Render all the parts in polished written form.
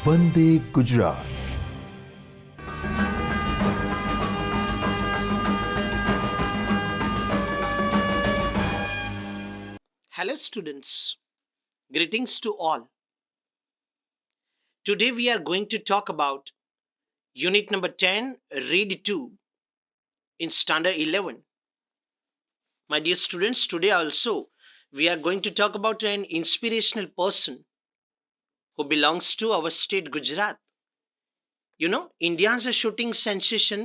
Vande Gujarat. Hello students, greetings to all. Today we are going to talk about unit number 10, read 2 in standard 11. My dear students, today also we are going to talk about an inspirational person who belongs to our state Gujarat. You know, India's shooting sensation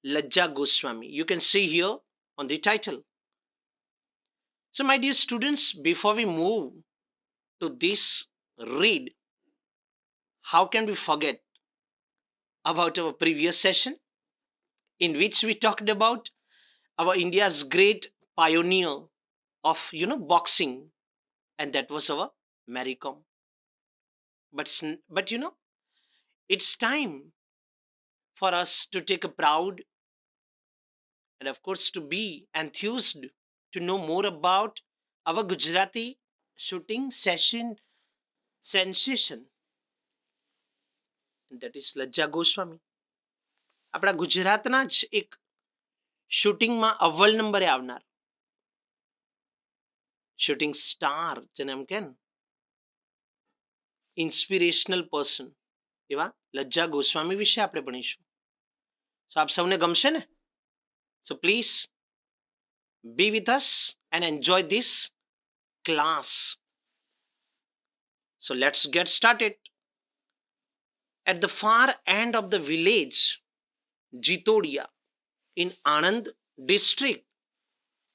Lajja Goswami. You can see here on the title. So my dear students, before we move to this read, how can we forget about our previous session in which we talked about our India's great pioneer of boxing, and that was our Mary Kom. But it's time for us to take a proud and of course to be enthused to know more about our Gujarati shooting sensation, and that is Lajja Goswami. આપણા ગુજરાતના જ એક શૂટિંગમાં અવ્વલ નંબરે આવનાર shooting star જેને એમ કે inspirational person એવા લજ્જા ગોસ્વામી વિશે આપણે ભણીશું. સો આપ સૌને ગમશે ને? So please be with us and enjoy this class. So let's get started. At the far end of the village Jitodia in Anand district,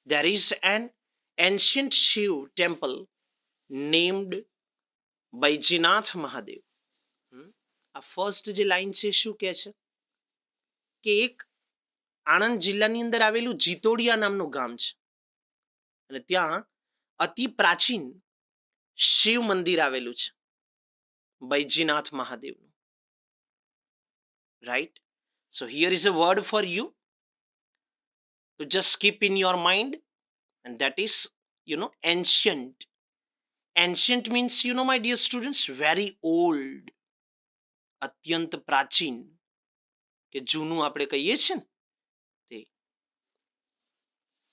there is an ancient Shiv temple named Baijinath Mahadev. આ first જે line છે શું કહે છે કે એક આણંદ જિલ્લાની અંદર આવેલું જીતોડિયા નામનું ગામ છે અને ત્યાં અતિ પ્રાચીન શિવ મંદિર આવેલું છે બૈજીનાથ મહાદેવનું. Right? So here is a word for you to just keep in your mind, and that is ancient. Ancient means my dear students, very old, અત્યંત પ્રાચીન કે જૂનું આપણે કહીએ છીએ ને તે.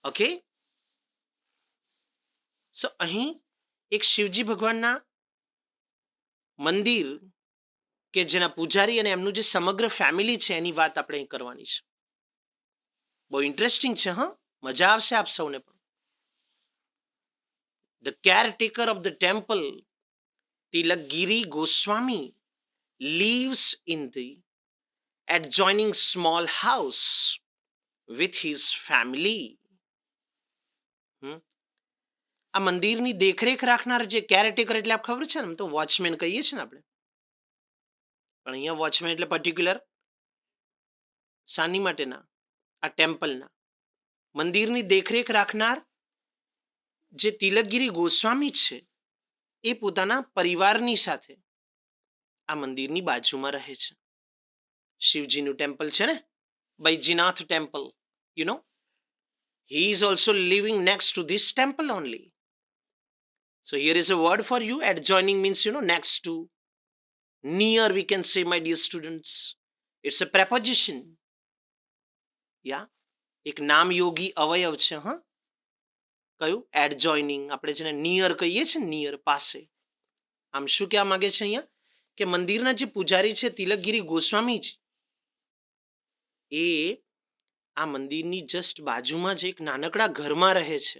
ઓકે, સો અહીં એક શિવજી ભગવાનના મંદિર કે જેના પૂજારી અને એમનું જે સમગ્ર ફેમિલી છે એની વાત આપણે અહીં કરવાની છે. બહુ ઇન્ટરેસ્ટિંગ છે. હા, મજા આવશે આપ સૌને પણ. The caretaker of the temple, Tilakgiri Goswami, lives in the adjoining small house with his family. આ મંદિરની દેખરેખ રાખનાર જે કેરટેકર એટલે આપ ખબર છે ને, તો વોચમેન કહીએ છીએ ને આપણે, પણ અહીંયા વોચમેન એટલે પર્ટિક્યુલર શાની માટેના? આ ટેમ્પલના મંદિરની દેખરેખ રાખનાર જે તિલકગીરી ગોસ્વામી છે એ પોતાના પરિવારની સાથે આ મંદિરની બાજુમાં રહે છે. શિવજીનું ટેમ્પલ છે ને, બૈજીનાથ temple, he is also living next to this temple only. So here is a word for you. Adjoining means next to, near we can say, my dear students. It's a preposition. Yeah, એક નામ યોગી અવયવ છે. હા, કયું? Adjoining. આપણે જેને near કહીએ છીએ, નિયર, પાસે. આમ શું કહેવા માંગે છે અહીંયા કે મંદિરના જે પૂજારી છે તિલકગીરી ગોસ્વામીજી, એ આ મંદિરની જસ્ટ બાજુમાં જ એક નાનકડા ઘરમાં રહે છે.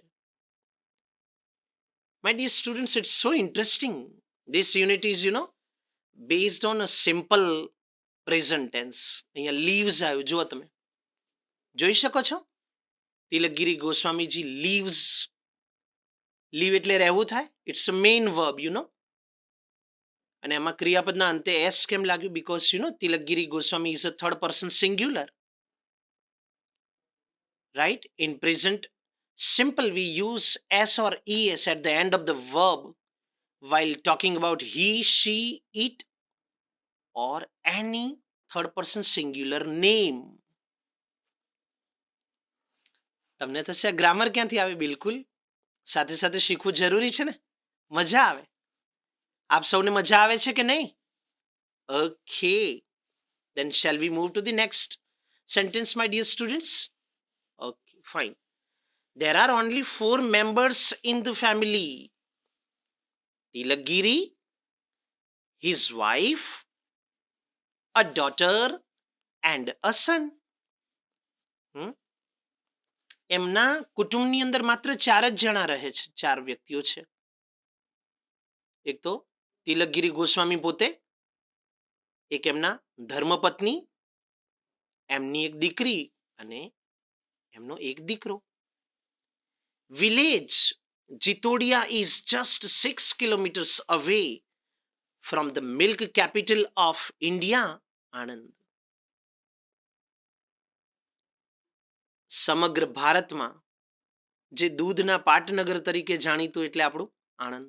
My dear students, it's so interesting. This unit is based on a simple present tense. અહીંયા lives આવ્યું, જુઓ તમે જોઈ શકો છો. તિલકગીરી ગોસ્વામીજી lives, લીવ એટલે રહેવું થાય. ઇટ્સ અ મેઇન વર્બ, અને એમાં ક્રિયાપદના અંતે એસ કેમ લાગ્યું? Because Tilakgiri Goswami is a third person singular. Right? In present simple, we use s or es at the end of the verb while talking about he, she, it, or any third person singular name. તમને થશે આ grammar ક્યાંથી આવે? બિલકુલ સાથે સાથે શીખવું જરૂરી છે ને, મજા આવે. આપ સૌને મજા આવે છે કે નહીં? Okay. Then shall we move to the next sentence, my dear students? Okay, fine. There are only 4 members in the family. Tilakgiri, his wife, a daughter, and a son. Hmm? એમના કુટુંબની અંદર માત્ર 4 જ જણા રહે છે, 4 વ્યક્તિઓ છે. એક તો તિલકગીરી ગોસ્વામી પોતે, એક એમના ધર્મપત્ની, એમની એક દીકરી અને એમનો એક દીકરો. Village Jitodiya is just 6 kilometers away from the milk capital of India, Anand. સમગ્ર ભારતમાં જે દૂધના પાટનગર તરીકે જાણીતું એટલે આપણું આણંદ,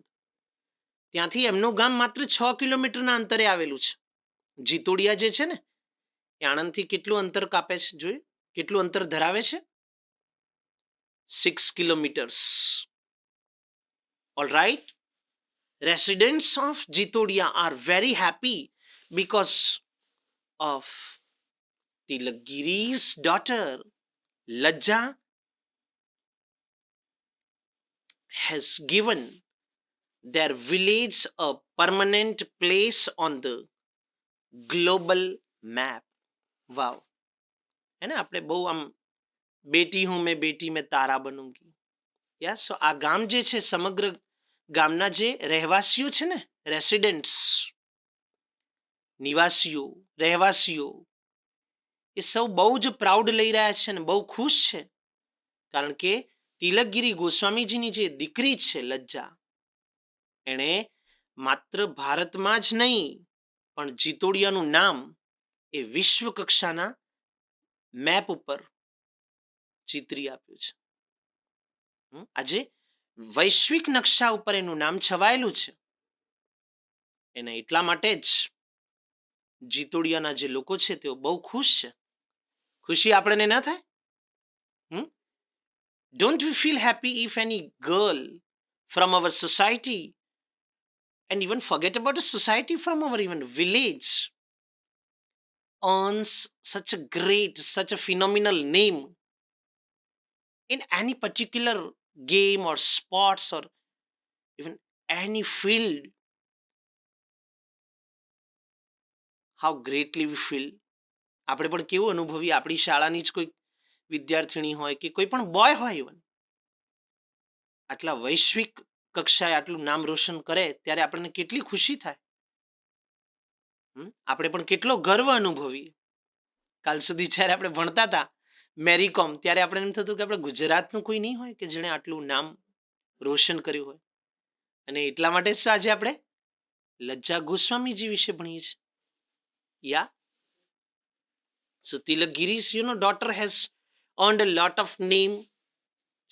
ત્યાંથી એમનું ગામ માત્ર 6 કિલોમીટરના અંતરે આવેલું છે. જીતોડિયા જે છે ને એ આણંદથી કેટલું અંતર કાપે છે, જોયું કેટલું અંતર ધરાવે છે? 6 kilometers. All right. Residents of Jitodia are very happy because of Tilakgiri's daughter Lajja has given their village a permanent place on the global map. Wow. है ना, આપણે બહુ આમ બેટી હું મેં બેટી મેં તારા બનूंगी. યસ, સો આ ગામ જે છે સમગ્ર ગામના જે રહેવાસીઓ છે ને, રેસિડેન્ટ્સ, નિવાસીઓ, રહેવાસીઓ, એ સૌ બહુ જ પ્રાઉડ લઈ રહ્યા છે અને બહુ ખુશ છે, કારણ કે તિલકગીરી ગોસ્વામીજીની જે દીકરી છે લજ્જા, એણે માત્ર ભારતમાં જ નહીં પણ જીતોડિયાનું નામ એ વિશ્વ કક્ષાના મેપ ઉપર ચિતરી આપ્યું છે. આજે વૈશ્વિક નકશા ઉપર એનું નામ છવાયેલું છે. એને એટલા માટે જ જીતોડિયાના જે લોકો છે તેઓ બહુ ખુશ છે. ખુશી આપણને ના થાય? Don't we feel happy if any girl from our society, and even forget about the society, from our even village, earns such a great, such a phenomenal name in any particular game or sports or even any field? How greatly we feel. આપણે પણ કેવું અનુભવી, આપણી શાળાની જ કોઈ વિદ્યાર્થીણી હોય કે કોઈ પણ બોય હોય, ઇવન આટલા વૈશ્વિક કક્ષાએ આટલું નામ રોશન કરે ત્યારે આપણને કેટલી ખુશી થાય. આપણે પણ કેટલો ગર્વ અનુભવીએ. કાલ સુધી જ્યારે આપણે ભણતા હતા મેરી કોમ, ત્યારે આપણે એમ થતું કે આપણે ગુજરાતનું કોઈ નહીં હોય કે જેણે આટલું નામ રોશન કર્યું હોય. અને એટલા માટે જ આજે આપણે લજ્જા ગોસ્વામીજી વિશે ભણીએ છીએ. યા, so Tilakgiri's daughter has earned a lot of name.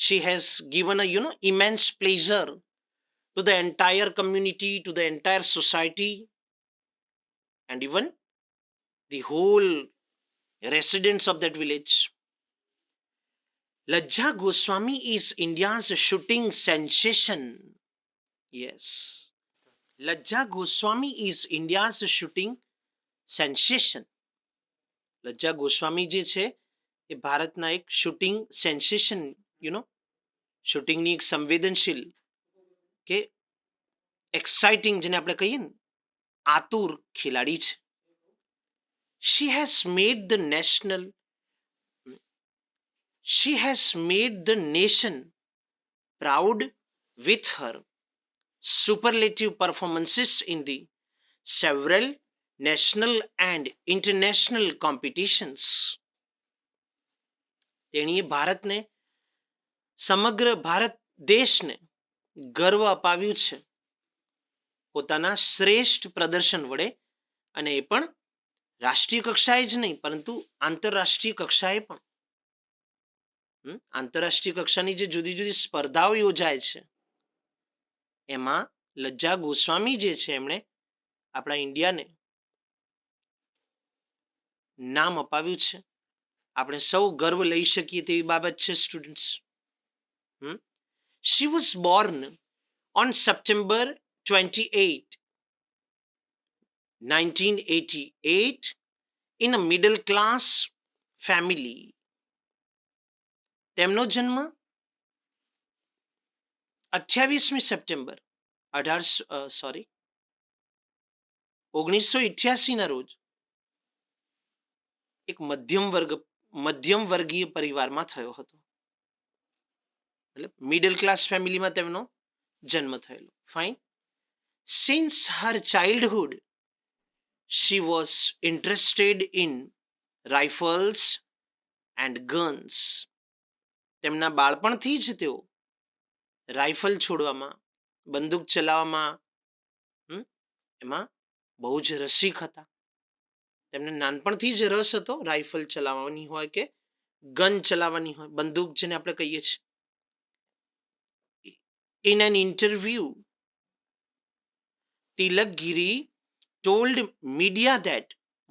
She has given a immense pleasure to the entire community, to the entire society, and even the whole residents of that village. Lajja Goswami is India's shooting sensation. Yes, Lajja Goswami is India's shooting sensation. લજ્જા ગોસ્વામી જે છે એ ભારતના એક shooting sensation, શૂટિંગની એક સંવેદનશીલ કે exciting, જેને આપણે કહીએ ને આતુર ખેલાડી છે. She has made the nation proud with her superlative performances in the several national and international competitions. તેણીએ ભારતને, સમગ્ર ભારત દેશને ગર્વ અપાવ્યું છે પોતાના શ્રેષ્ઠ પ્રદર્શન વડે, અને એ પણ રાષ્ટ્રીય કક્ષાએ જ નહીં પરંતુ આંતરરાષ્ટ્રીય કક્ષાએ પણ. આંતરરાષ્ટ્રીય કક્ષાની જે જુદી જુદી સ્પર્ધાઓ યોજાય છે એમાં લજ્જા ગોસ્વામી જે છે એમણે આપણા ઇન્ડિયાને નામ અપાવ્યું છે. આપણે સૌ ગર્વ લઈ શકીએ તેવી બાબત છે students. She was born on September 28, 1988 in a middle class family. તેમનો જન્મ 28મી સપ્ટેમ્બર 1988 ના રોજ એક મધ્યમ વર્ગીય પરિવારમાં થયો હતો. એટલે મિડલ ક્લાસ ફેમિલીમાં તેમનો જન્મ થયેલો. Fine. Since Har childhood she was interested in rifles and guns. તેમના બાળપણથી જ તેઓ રાઇફલ છોડવામાં, બંદૂક ચલાવવામાં એમાં બહુ જ રસિક હતા. તેમને નાનપણથી જ રસ હતો રાઇફલ ચલાવવાની હોય કે ગન ચલાવવાની હોય, બંદૂક જેને આપણે કહીએ છીએ. In an interview, Tilakgiri told media that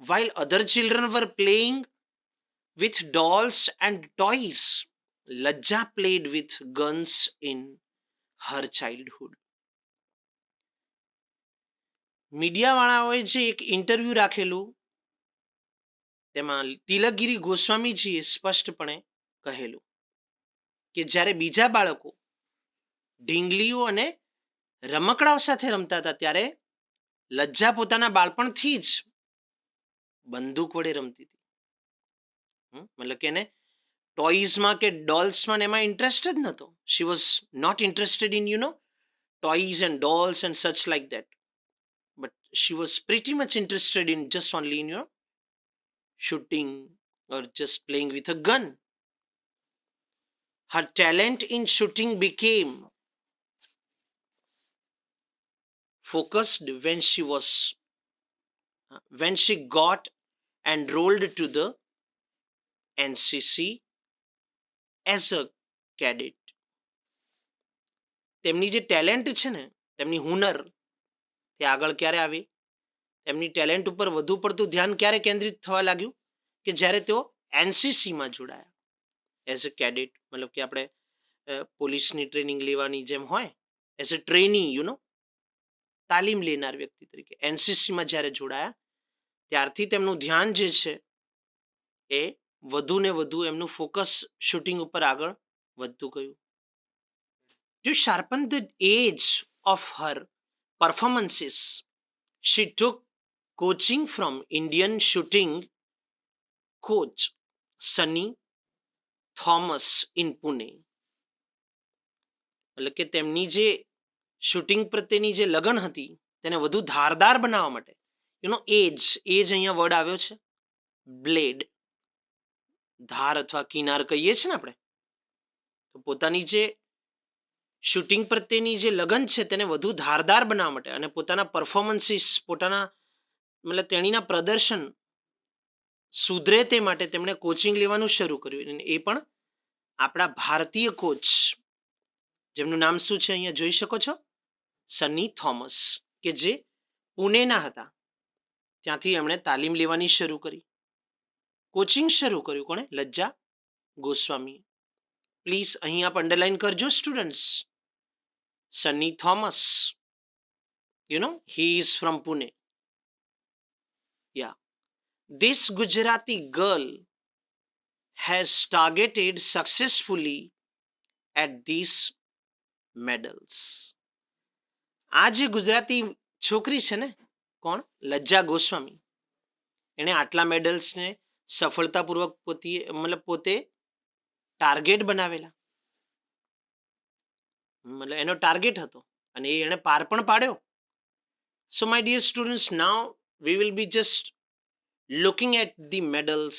while other children were playing with dolls and toys, Lajja played with guns in her childhood. મીડિયાવાળાઓએ જે એક ઇન્ટરવ્યુ રાખેલું તેમાં તિલકગીરી ગોસ્વામીજીએ સ્પષ્ટપણે કહેલું કે જ્યારે બીજા બાળકો ઢીંગલીઓ અને રમકડાઓ સાથે રમતા હતા ત્યારે લજ્જા પોતાના બાળપણથી જ બંદૂક વડે રમતી હતી. મતલબ કે એને ટોયઝમાં કે ડોલ્સમાં એમાં ઇન્ટરેસ્ટ જ નહોતો. She was not interested in toys and dolls and such like that, but she was pretty much interested in just only in shooting or just playing with a gun. Her talent in shooting became focused when she got enrolled to the NCC as a cadet. તેમની જે talent છે ને, તેમની હુનર, તે આગળ ક્યારે આવી? તેમની ટેલેન્ટ ઉપર વધુ પડતું ધ્યાન ક્યારે કેન્દ્રિત થવા લાગ્યું? કે જ્યારે તેઓ એનસીસીમાં જોડાયા એઝ અ કેડેટ. મતલબ કે આપણે પોલીસની ટ્રેનિંગ લેવાની જેમ હોય, એઝ અ ટ્રેની તાલીમ લેનાર વ્યક્તિ તરીકે એનસીસીમાં જ્યારે જોડાયા ત્યારથી તેમનું ધ્યાન જે છે એ વધુ ને વધુ એમનું ફોકસ શૂટિંગ ઉપર આગળ વધતું ગયું. To sharpen the edge of her performances, she took coaching from Indian shooting coach Sunny Thomas in Pune. એટલે કે તેમની જે શૂટિંગ પ્રત્યેની જે લગન હતી તેને વધુ ધારદાર બનાવવા માટે એજ અહીંયા વર્ડ આવ્યો છે, બ્લેડ, ધાર અથવા કિનાર કહીએ છીએ ને આપણે. તો પોતાની જે શૂટિંગ પ્રત્યેની જે લગન છે તેને વધુ ધારદાર બનાવવા માટે અને પોતાના પરફોર્મન્સીસ, પોતાના મતલબ તેણીના પ્રદર્શન સુધરે તે માટે તેમણે કોચિંગ લેવાનું શરૂ કર્યું. અને એ પણ આપણા ભારતીય કોચ, જેમનું નામ શું છે અહીંયા જોઈ શકો છો, સની થોમસ, કે જે પુણેના હતા. ત્યાંથી એમણે તાલીમ લેવાની શરૂ કરી, કોચિંગ શરૂ કર્યું. કોણે? લજ્જા ગોસ્વામી. પ્લીઝ અહીં આપ અંડરલાઈન કરજો students. Sunny Thomas, he is from Pune. Yeah. This Gujarati girl has targeted successfully at these medals. આ જે ગુજરાતી છોકરી છે ને, કોણ? લજ્જા ગોસ્વામી, એણે આટલા મેડલ્સને સફળતાપૂર્વક પોતે ટાર્ગેટ બનાવેલા. મતલબ એનો ટાર્ગેટ હતો અને એ એણે પાર પણ પાડ્યો. So my dear students, now we will be just looking at the medals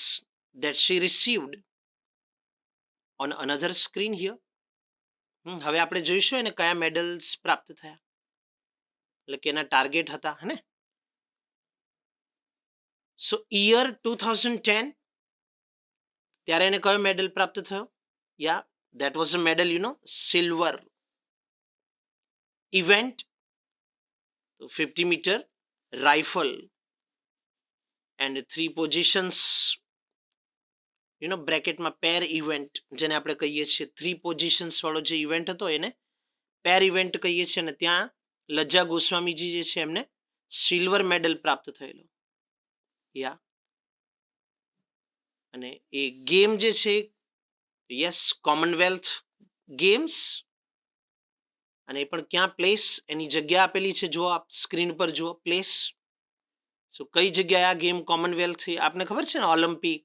that she received on another screen here. હવે આપણે જોઈશું એને કયા મેડલ્સ પ્રાપ્ત થયા, એટલે કે એના ટાર્ગેટ હતા, હે ને. સો યર 2010 ત્યારે એને કયો મેડલ પ્રાપ્ત થયો? યા, that was a medal, silver event, 50 meter rifle and 3 positions, બ્રેકેટમાં પેર ઇવેન્ટ જેને આપણે કહીએ છીએ, 3 પોઝિશન્સ વાળો જે ઇવેન્ટ હતો એને પેર ઇવેન્ટ કહીએ છીએ. અને ત્યાં લજ્જા ગોસ્વામીજી જે છે એમને સિલ્વર મેડલ પ્રાપ્ત થયેલો. યા અને એ ગેમ જે છે યસ કોમનવેલ્થ ગેમ્સ, અને એ પણ ક્યાં પ્લેસ, એની જગ્યા આપેલી છે, જો આપ સ્ક્રીન પર જુઓ પ્લેસ. સો કઈ જગ્યાએ આ ગેમ કોમનવેલ્થ છે આપને ખબર છે ને, ઓલિમ્પિક,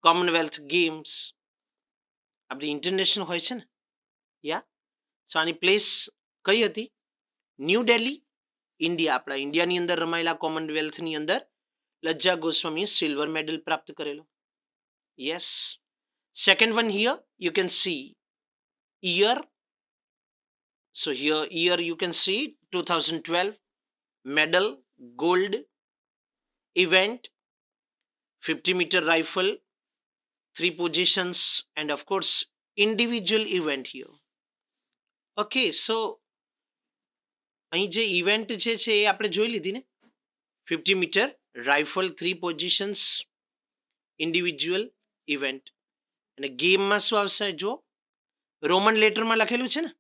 કોમનવેલ્થ ગેમ્સ આપણી ઇન્ટરનેશનલ હોય છે ને. યા સો આની પ્લેસ કઈ હતી? New Delhi, India. આપણા ઇન્ડિયાની અંદર રમાયેલા કોમનવેલ્થની અંદર લજ્જા ગોસ્વામીએ સિલ્વર મેડલ પ્રાપ્ત કરેલો. Yes. Second one here you can see year. So here you can see 2012 medal gold event 50-meter rifle, 3 positions, and of course individual event here. Okay, so અહીં જે event છે એ આપણે જોઈ લીધી ને, 50-meter rifle, 3 positions, individual event. અને ગેમમાં શું આવશે જો, રોમન લેટરમાં લખેલું છે ને.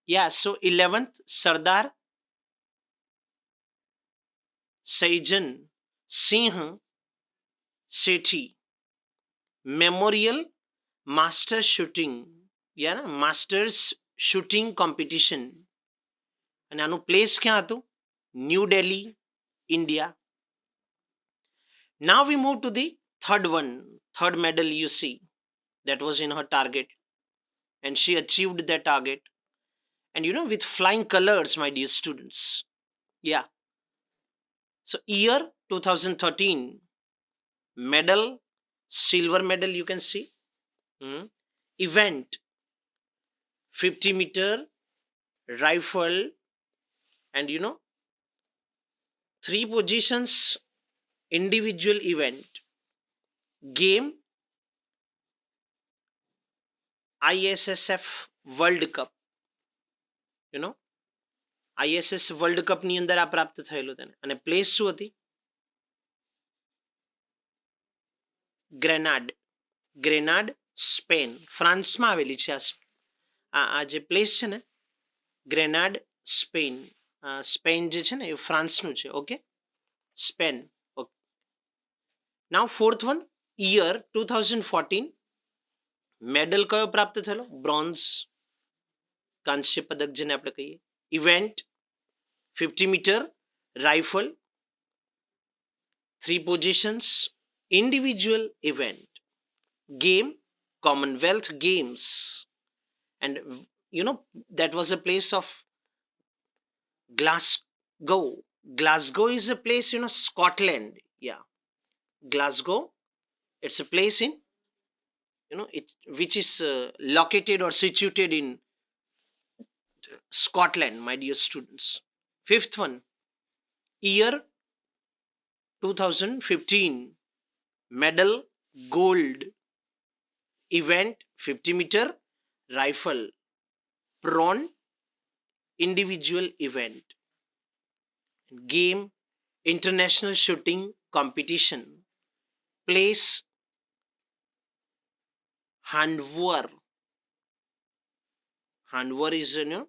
યા સો 11th સરદાર સૈજન સિંહ શેઠી મેમોરિયલ માસ્ટર શૂટિંગ, યા ને માસ્ટર્સ શૂટિંગ કોમ્પિટિશન. અને આનું પ્લેસ ક્યાં હતું? New Delhi, India. Now we move to the third one, third medal you see, that was in her target, and she achieved that target. And you know, with flying colors, my dear students. Yeah. So year 2013, medal, silver medal you can see. Event 50-meter rifle, and you know 3 positions, individual event. Game ISSF World Cup. You know ISS world કપની અંદર આ પ્રાપ્ત થયેલું તેને. અને place શું હતી? ગ્રેનાડ, ગ્રેનાડ Spain, ફ્રાન્સમાં આવેલી છે આ જે પ્લેસ છે ને, ગ્રેનાડ સ્પેન. સ્પેન જે છે ને એ ફ્રાન્સનું છે. Okay, Spain. Okay, now fourth one, year 2014, medal કયો પ્રાપ્ત થયેલો? બ્રોન્ઝ, કાંસ્ય પદક જેને આપણે કહીએ. Event 50-meter rifle, 3 positions, individual event. Game Commonwealth Games, and you know that was a place of Glasgow. Glasgow is a place, you know, Scotland. Yeah, Glasgow, it's a place in, you know, it which is located or situated in Scotland, my dear students. Fifth one, year 2015, medal gold, event 50-meter rifle, prawn, individual event. Game international shooting competition. Place Hannover. Hannover is, you know,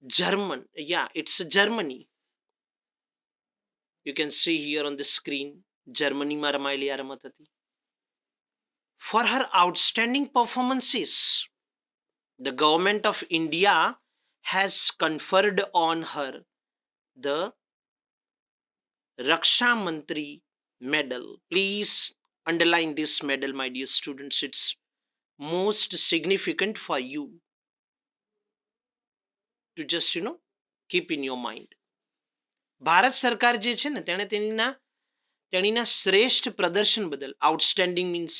German. Yeah, it's Germany. You can see here on the screen, Germany માં રમાયેલી આ રમત હતી. For her outstanding performances, the government of India has conferred on her the Raksha Mantri medal. Please underline this medal, my dear students. It's most significant for you to just, you know, keep in your mind. Bharat સરકાર જે છે ને તેણે તેણીના શ્રેષ્ઠ પ્રદર્શન બદલ, outstanding means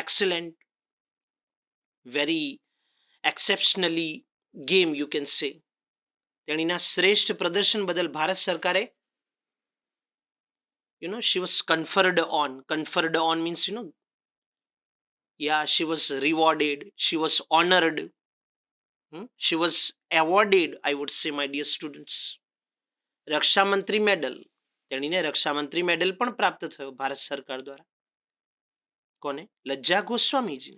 excellent, very exceptionally game you can say, તેણીના શ્રેષ્ઠ પ્રદર્શન બદલ ભારત સરકારે, you know, she was conferred on means, you know, yeah, she was rewarded, she was honored, she was awarded, I would say, my dear students. રક્ષા મંત્રી medal, તેણીને રક્ષા મંત્રી medal પણ પ્રાપ્ત થયો ભારત સરકાર દ્વારા. કોને? લજ્જા Goswamiji.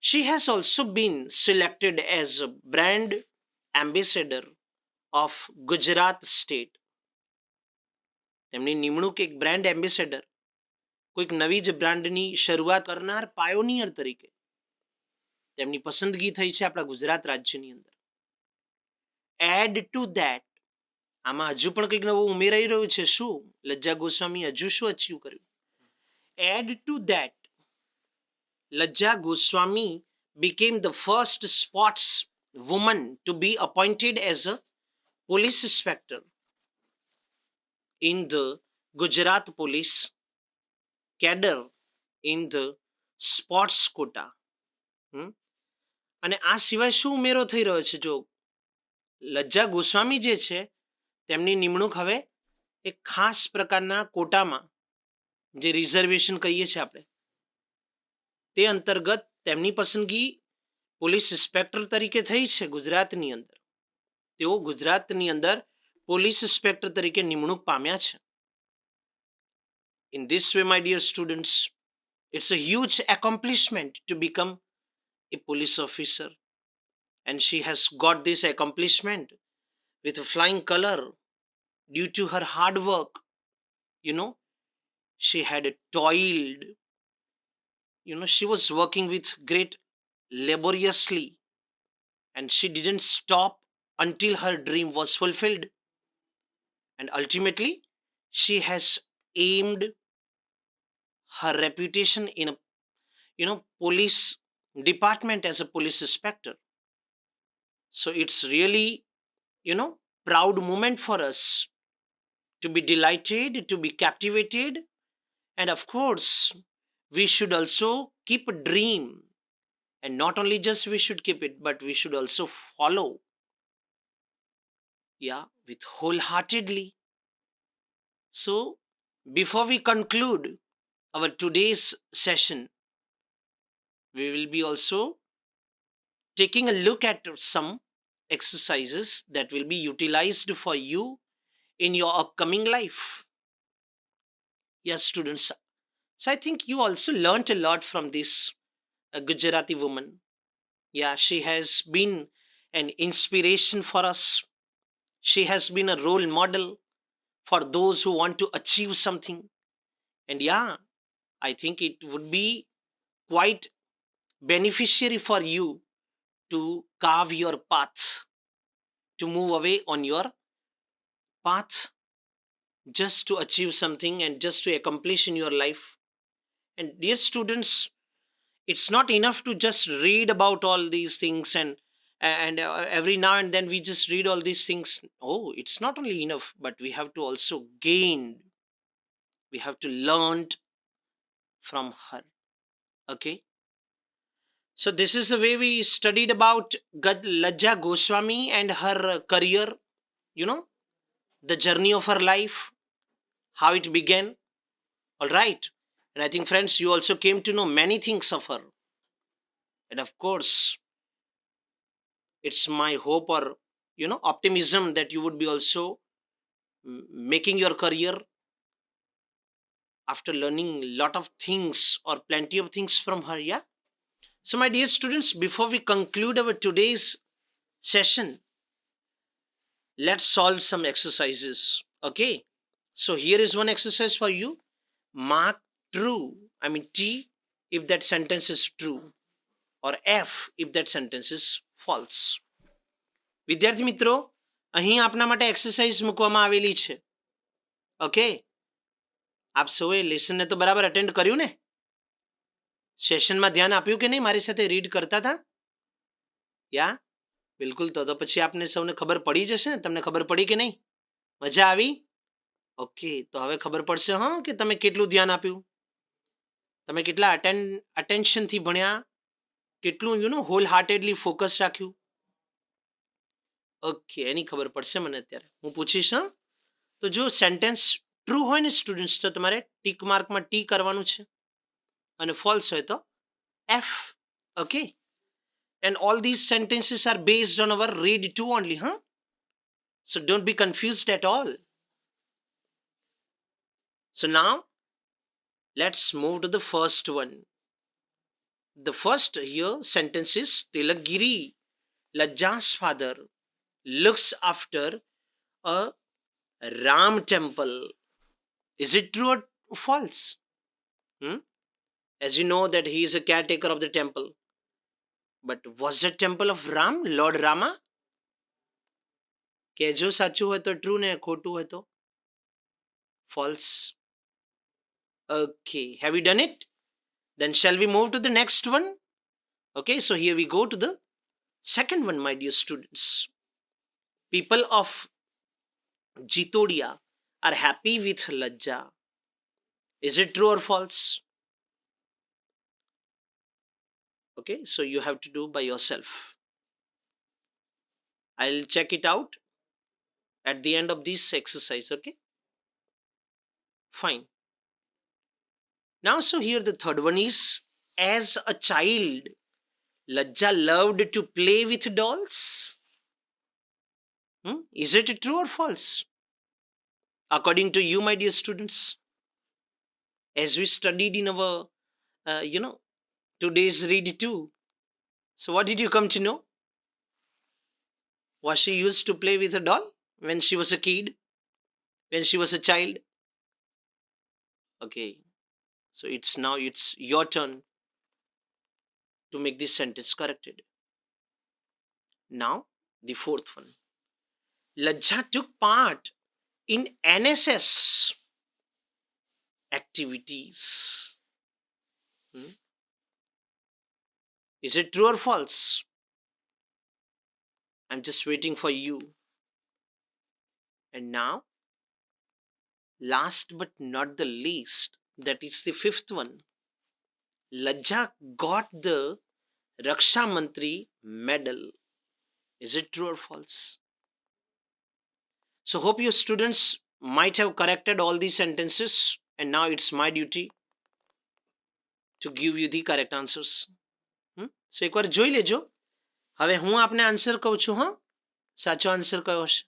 She has also been selected as a brand ambassador of Gujarat state. તેમની નિમણૂક એક બ્રાન્ડ એમ્બેસેડર, કોઈક નવી જ બ્રાન્ડની શરૂઆત કરનાર પાયોનિયર તરીકે તેમની પસંદગી થઈ છે આપણા ગુજરાત રાજ્યની અંદર. એડ ટુ ધેટ, આમાં હજુ પણ કંઈક નવું ઉમેરાઈ રહ્યું છે. શું લજ્જા ગોસ્વામી હજુ શું અચીવ કર્યું? Add to that, Lajja Goswami became the first sports woman to be appointed as a police inspector in the Gujarat police cadre in the sports quota. અને આ સિવાય શું ઉમેરો થઈ રહ્યો છે? જો લજ્જા ગોસ્વામી જે છે તેમની નિમણૂક હવે એક ખાસ પ્રકારના કોટામાં, જે રિઝર્વેશન કહીએ છીએ આપણે, તે અંતર્ગત તેમની પસંદગી પોલીસ ઇન્સ્પેક્ટર તરીકે થઈ છે ગુજરાતની અંદર. તેઓ ગુજરાતની અંદર પોલીસ ઇન્સ્પેક્ટર તરીકે નિમણૂક પામ્યા છે. In this way, my dear students, it's a huge accomplishment to become a police officer, and she has got this accomplishment with a flying color due to her hard work. She had toiled, she was working with great laboriously, and she didn't stop until her dream was fulfilled. And ultimately, she has aimed her reputation in a police department as a police inspector. So it's really proud moment for us to be delighted, to be captivated, and of course we should also keep a dream, and not only just we should keep it, but we should also follow, with wholeheartedly. So before we conclude our today's session, we will be also taking a look at some exercises that will be utilized for you in your upcoming life. Yes, students. So I think you also learnt a lot from this Gujarati woman. She has been an inspiration for us. She has been a role model for those who want to achieve something. And I think it would be quite beneficiary for you to carve your path, to move away on your path, just to achieve something and just to accomplish in your life. And dear students, it's not enough to just read about all these things and every now and then we just read all these things. Oh, it's not only enough, but we have to also gain, we have to learn from her. Okay, so this is the way we studied about Lajja Goswami and her career, the journey of her life, how it began. All right. And I think, friends, you also came to know many things of her. And of course, it's my hope or optimism that you would be also making your career after learning a lot of things or plenty of things from her. So my dear students, before we conclude our today's session, let's solve some exercises. Okay, so here is one exercise for you. Mark true, T if that sentence is true, or F if that sentence is false. વિદ્યાર્થી મિત્રો, અહીં આપના માટે exercise મૂકવામાં આવેલી છે. Okay, આપ સૌએ લેસનને તો બરાબર અટેન્ડ કર્યું ને? સેશનમાં ધ્યાન આપ્યું કે નહીં? મારી સાથે રીડ કરતા હતા? બિલકુલ. તો પછી આપને સૌને ખબર પડી જશે ને? તમને ખબર પડી કે નહીં? મજા આવી? ઓકે, તો હવે ખબર પડશે કે તમે કેટલું ધ્યાન આપ્યું, તમે કેટલા અટેન્શનથી ભણ્યા, કેટલું હોલ હાર્ટેડલી ફોકસ રાખ્યું. ઓકે, એની ખબર પડશે મને અત્યારે. હું પૂછીશ. તો જો સેન્ટેન્સ ટ્રુ હોય ને સ્ટુડન્ટ્સ, તો તમારે ટીક માર્કમાં ટી કરવાનું છે, અને ફોલ્સ હોય તો F. Okay, and all these sentences are based on our read to only. So don't be confused at all. So now let's move to the first one. The first here sentence is Tilakgiri, Lajja's father, looks after a Ram temple. Is it true or false? Hmm? As you know that he is a caretaker of the temple. But was the temple of Ram, Lord Rama? કેજો સાચું હોય તો true ને ખોટું હોય તો false. Okay, have you done it? Then shall we move to the next one? Okay, so here we go to the second one, my dear students. People of Jitodia are happy with Lajja. Is it true or false? Okay, so you have to do by yourself. I'll check it out at the end of this exercise. Okay, fine. Now, so here the third one is, as a child, Lajja loved to play with dolls. Is it true or false? According to you, my dear students, as we studied in our, today's read 2. So what did you come to know? Was she used to play with a doll when she was a kid? When she was a child? Okay. So it's your turn to make this sentence corrected. Now, the fourth one. Lajja took part in NSS activities. Is it true or false? I'm just waiting for you. And now, last but not the least, that is the fifth one. Lajja got the Raksha Mantri medal. Is it true or false? So hope your students might have corrected all these sentences, and now it's my duty to give you the correct answers. So એક વાર જોઈ લેજો. હવે હું આપને answer કહું છું. સાચો આન્સર કયો હશે?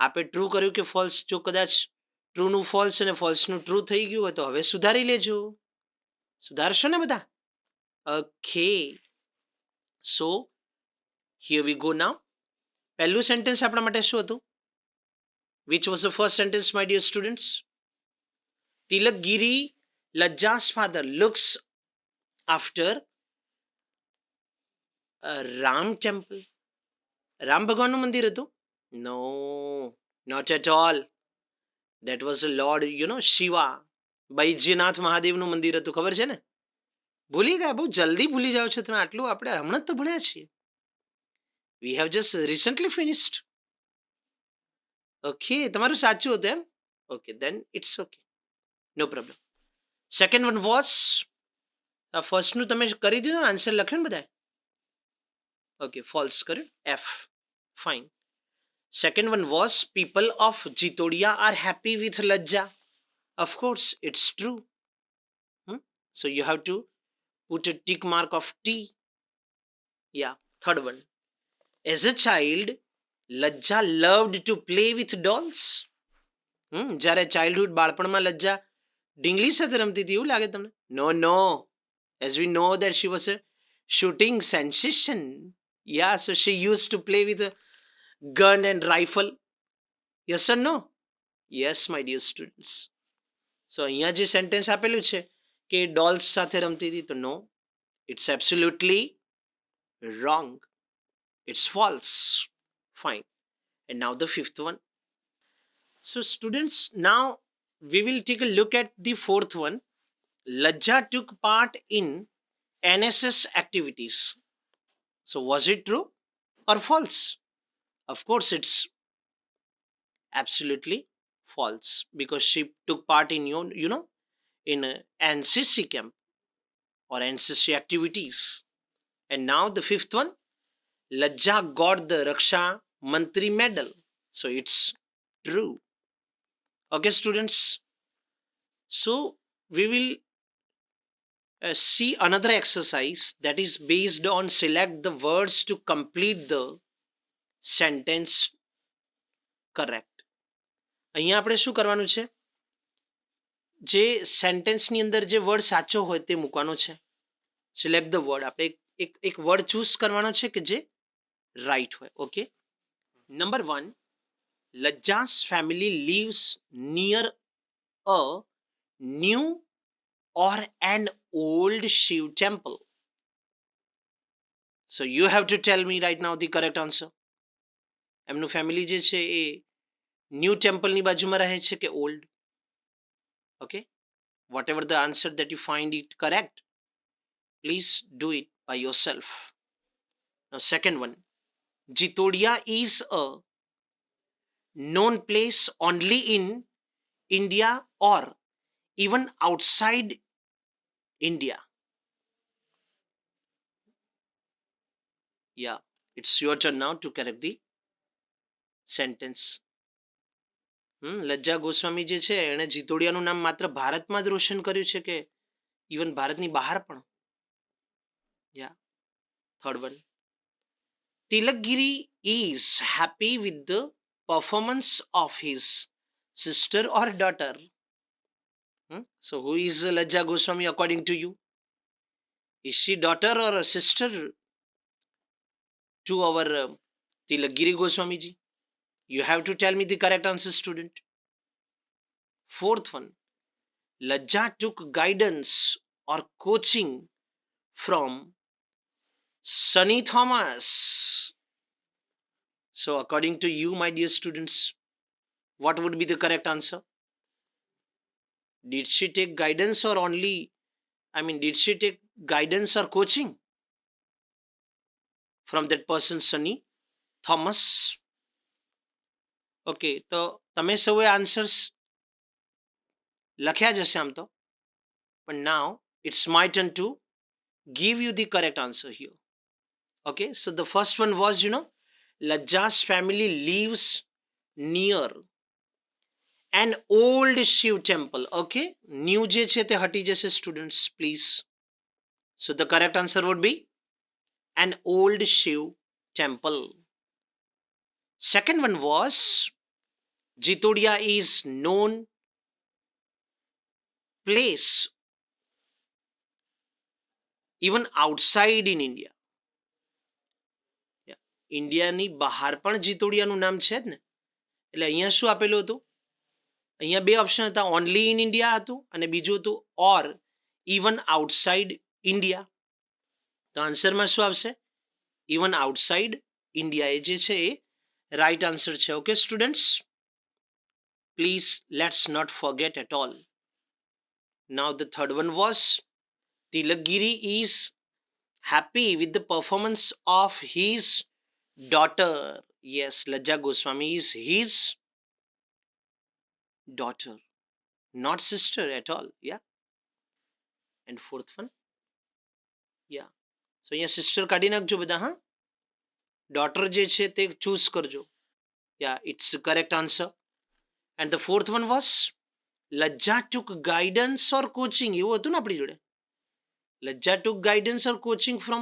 આપે ટ્રુ કર્યું કે ફોલ્સ? જો કદાચ ટ્રુનું ફોલ્સ અને ફોલ્સનું ટ્રુ થઈ ગયું હોય તો હવે સુધારી લેજો. સુધારશો ને બધા? Okay, so here we go now. પહેલું સેન્ટેન્સ આપણા માટે શું હતું? Which was the first sentence, my dear students? Tilakgiri, Lajja's father, looks after a Ram temple. Ram ભગવાનનું મંદિર હતું? No, not at all. That was a Lord, Shiva. બૈજ્યનાથ મહાદેવનું મંદિર હતું. ખબર છે ને? ભૂલી ગયા? બહુ જલ્દી ભૂલી જાઓ છો તમે. આટલું આપણે હમણાં તો ભણ્યા છીએ. We have just recently finished. Okay, તમારું સાચું હતું એમ? Okay, then it's okay. No problem. Second one was, ફર્સ્ટનું તમે કરી દીધું ને? આન્સર લખ્યો ને બધાએ? Okay, false કર્યું. F. Fine. Second one was, people of Jitodia are happy with Lajja. Of course, it's true. So you have to put a tick mark of T. Yeah. Third one. As a child, Lajja loved to play with dolls. જ્યારે childhood બાળપણમાં લજ્જા ઢીંગલી સાથે રમતી હતી એવું લાગે તમને? No. As we know that she was a shooting sensation. Yeah, so she used to play with a gun and rifle. Yes or no? Yes, my dear students. So અહીંયા જે સેન્ટેન્સ આપેલું છે કે ડોલ્સ સાથે રમતી હતી, તો no, it's absolutely wrong. It's false. Fine. And now the fifth one. So students, now we will take a look at the fourth one. Lajja took part in NSS activities. So was it true or false? Of course, it's absolutely false, because she took part in in a NCC camp or NCC activities. And now the fifth one. Lajja got the Raksha Mantri medal. So it's true. Okay, students. So we will see another exercise that is based on select the words to complete the sentence correct. અહીંયા આપણે શું કરવાનું છે? જે સેન્ટેન્સની અંદર જે word સાચો હોય તે મૂકવાનો છે. Select the word. આપણે એક વર્ડ ચૂઝ કરવાનો છે કે જે રાઈટ હોય. Okay, number 1, લજ્જા's family lives near a new or an old Shiv temple. So you have to tell me right now the correct answer. એમનું ફેમિલી જે છે એ ન્યૂ ટેમ્પલની બાજુમાં રહે છે કે old? Okay, whatever the answer that you find it correct, please do it by yourself. Now second one, Jitodia is a known place only in India or even outside India? Yeah, it's your turn now to correct the sentence. લજ્જા ગોસ્વામી જે છે એણે જીતોડિયાનું નામ માત્ર ભારતમાં જ રોશન કર્યું છે કે ઇવન ભારતની બહાર પણ? Yeah, third one, Tilakgiri is happy with the performance of his sister or daughter. So who is Lajja Goswami according to you? Is she daughter or a sister to our Tilakgiri Goswami ji? You have to tell me the correct answer, student. Fourth one, Lajja took guidance or coaching from Sunny Thomas. So according to you, my dear students, what would be the correct answer? Did she take guidance or only, did she take guidance or coaching from that person, Sunny Thomas? Okay, તો તમે સૌએ answers લખ્યા જ હશે આમ તો, but now it's my turn to give you the correct answer here. Okay, so the first one was, Lajja's family lives near an old Shiv temple. Okay, new જે છે તે હટી જશે students, please. So the correct answer would be an old Shiv temple. Second one was, Jitodia is known place even outside in India. ઇન્ડિયાની બહાર પણ જીતોડિયાનું નામ છે જ ને, એટલે અહીંયા શું આપેલું હતું? અહીંયા બે ઓપ્શન હતા, ઓનલી ઇન ઇન્ડિયા હતું અને બીજું હતું ઓર ઇવન આઉટસાઇડ ઇન્ડિયા. તો આન્સરમાં શું આવશે? Even outside India. એ જે છે એ રાઈટ આન્સર છે. Okay students, please let's not forget at all. Now the third one was, Tilakgiri is happy with the performance of his daughter. Yes, Lajja Goswami is his daughter, not sister at all. Yeah. And fourth one, yeah, so અહીંયા sister કાઢી નાખજો બધા. હા, daughter જે છે તે choose કરજો. Yeah, it's the correct answer. And the fourth one was, Lajja took guidance or coaching. એવું હતું ને આપણી જોડે? Lajja took guidance or coaching from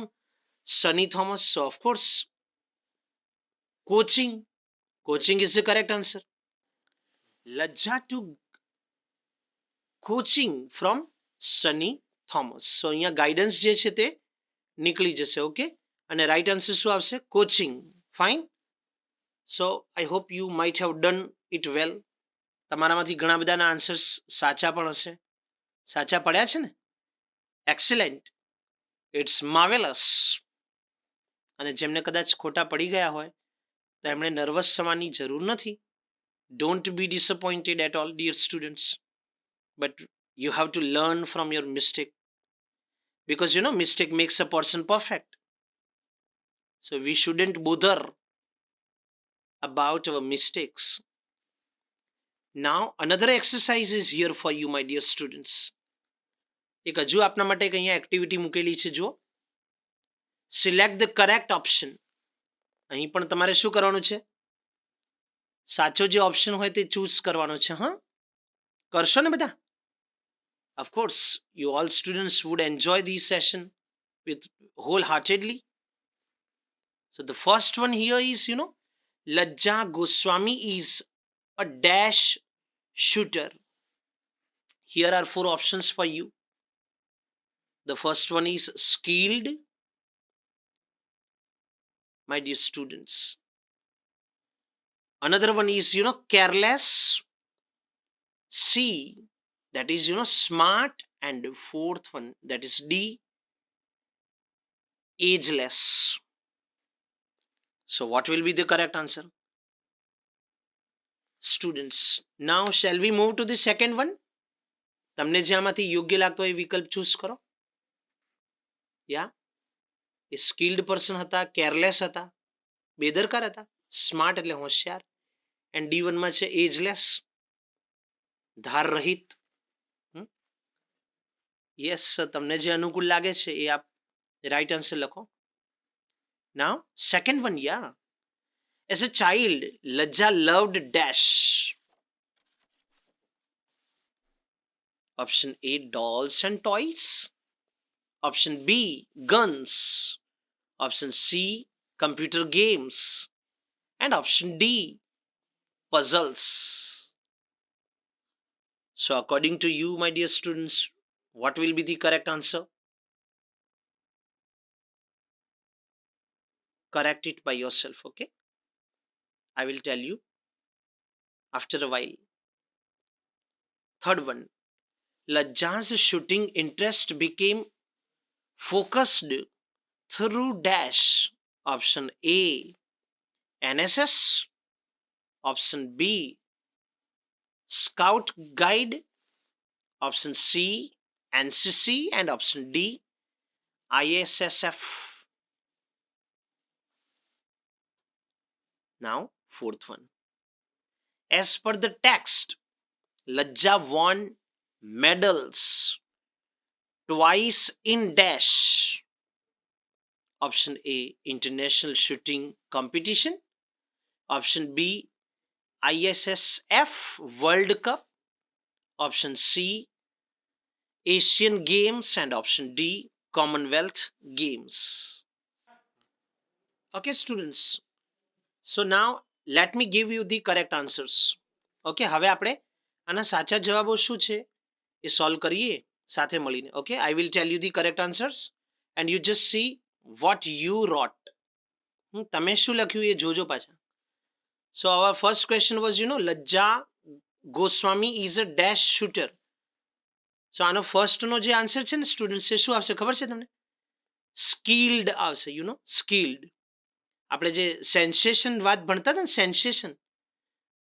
Sunny Thomas. So of course, coaching is the correct answer. Lajja took coaching from Sunny Thomas. So અહીંયા guidance જે છે તે નીકળી જશે. ઓકે, અને રાઈટ આન્સર શું આવશે? Coaching. Fine. So I hope you might have done it વેલ. તમારામાંથી ઘણા બધાના આન્સર્સ સાચા પણ હશે. સાચા પડ્યા છે ને? Excellent, it's marvellous. અને જેમને કદાચ ખોટા પડી ગયા હોય તો એમણે નર્વસ થવાની જરૂર નથી. Don't be disappointed at all, dear students, but you have to learn from your mistake, because mistake makes a person perfect. So we shouldn't bother about our mistakes. Now another exercise is here for you, my dear students. એક હજુ આપના માટે અહીંયા activity મૂકેલી છે. જો, select the correct option. અહીં પણ તમારે શું કરવાનું છે? સાચો જે ઓપ્શન હોય તે ચૂઝ કરવાનો છે. હા, કરશો ને બધા? Of course, you all students would enjoy this session with wholeheartedly. So the first one here is, Lajja Goswami is a dash shooter. Here are 4 options for you. The first one is skilled, my dear students. Another one is, careless. C, that is, smart. And fourth one, that is D, ageless. So what will be the correct answer? Students, now shall we move to the second one? તમને જે આમાંથી યોગ્ય લાગતો હોય વિકલ્પ choose કરો. યા, એ skilled person હતા, careless હતા, બેદરકાર હતા, સ્માર્ટ એટલે હોશિયાર, એન્ડ D1 માં છે એજલેસ, ધાર રહિત. યસ, તમને જે અનુકૂળ લાગે છે એ આપ રાઈટ આન્સર લખો. Now second one, yeah. As a child, Lajja loved dash. Option A, dolls and toys. Option B, guns. Option C, computer games. And option D, puzzles. So according to you, my dear students, what will be the correct answer? Correct it by yourself, okay? I will tell you after a while. Third one, Lajja's shooting interest became focused through dash. Option A, NSS. Option B, Scout Guide. Option C, NCC. And option D, ISSF. Now, fourth one. As per the text, Lajja won medals twice in dash. Option A, international shooting competition. Option B, ISSF World Cup. Option C, Asian Games. And option D, Commonwealth Games. Okay, students. So now let me give you the correct answers. Okay, હવે આપણે આના સાચા જવાબો શું છે એ solve કરીએ સાથે મળીને. Okay, I will tell you the correct answers and you just see what you wrote. તમે શું લખ્યું એ જોજો પાછા. So our first question was, Lajja Goswami is a dash shooter. So આનો ફર્સ્ટ નો જે આન્સર છે ને સ્ટુડન્ટ્સ, એ શું આવશે ખબર છે તમને? સ્કિલ્ડ આવશે, સ્કિલ્ડ. આપણે જે સેન્સેશન વાત ભણતા હતા ને, સેન્સેશન,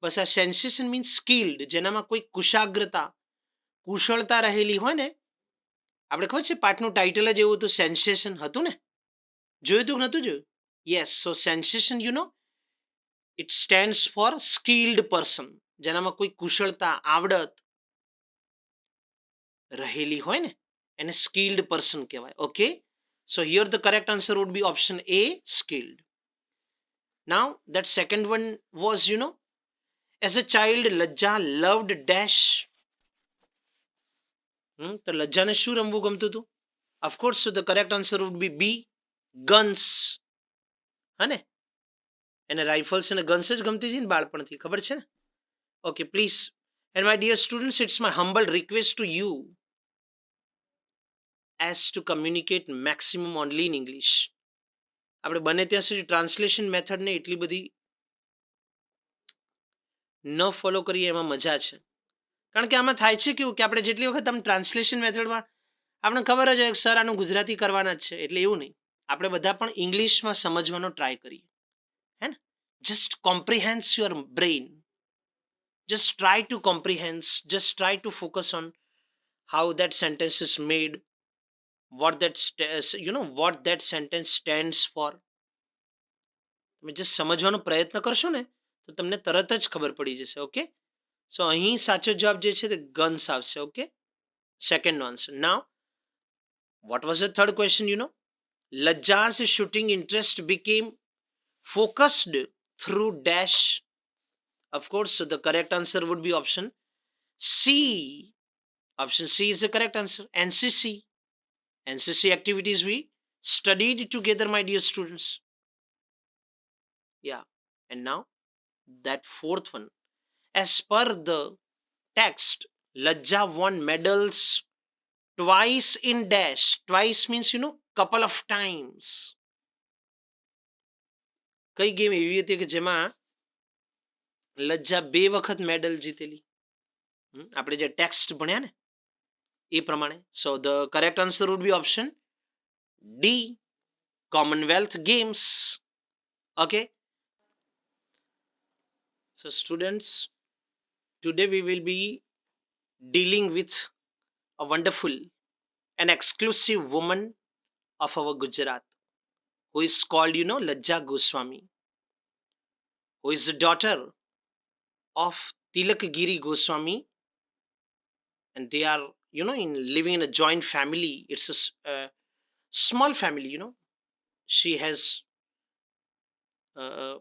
બસ આ સેન્સેશન મીન્સ સ્કિલ્ડ, જેનામાં કોઈ કુશાગ્રતા, કુશળતા રહેલી હોય ને. આપણે ખબર છે પાઠનું ટાઇટલ જ એવું હતું, સેન્સેશન હતું ને? જોયું હતું કે નહોતું જોયું? Yes. So sensation, it stands for skilled person, જેનામાં કોઈ કુશળતા, આવડત રહેલી હોય ને, એને સ્કિલ્ડ પર્સન કહેવાય. Okay, so here the correct answer would be option A, skilled. Now that second one was, as a child Lajja loved dash. તો લજ્જાને શું રમવું ગમતું હતું? Of course, so the correct answer would be B, guns. હા ને? એને rifles અને guns જ ગમતી હતી ને બાળપણથી, ખબર છે ને? Okay, please. And my dear students, it's my humble request to you as to communicate maximum only in English. આપણે બને ત્યાં સુધી ટ્રાન્સલેશન મેથડને એટલી બધી ન ફોલો કરીએ એમાં મજા છે. કારણ કે આમાં થાય છે કેવું કે આપણે જેટલી વખત આમ ટ્રાન્સલેશન મેથડમાં આપણને ખબર જ હોય કે સર આનું ગુજરાતી કરવાના જ છે, એટલે એવું નહીં, આપણે બધા પણ ઇંગ્લિશમાં સમજવાનો ટ્રાય કરીએ, હે ને? Just comprehend your brain, just try to comprehend, just try to focus on how that sentence is made, what that sentence stands for. તમે જે સમજવાનો પ્રયત્ન કરશો ને તો તમને તરત જ ખબર પડી જશે. ઓકે, સો અહીં સાચો જવાબ જે છે તે ગન્સ આવશે. Okay, second answer. Now what was the third question? Lajja's shooting interest became focused through dash. Of course, so the correct answer would be option C. Option C is the correct answer. NCC activities we studied together, my dear students. Yeah, and now that fourth one. As per the text, Lajja won medals twice in dash. Twice means, couple of times. કઈ game એવી હતી કે જેમાં લજ્જા 2 વખત medal જીતેલી? આપણે જે text ભણ્યા ને એ પ્રમાણે. So the correct answer would be option D, Commonwealth Games. Okay. So students, today we will be dealing with a wonderful and exclusive woman of our Gujarat, who is called, Lajja Goswami, who is the daughter of Tilakgiri Goswami, and they are, in living in a joint family. It's a small family. She has uh,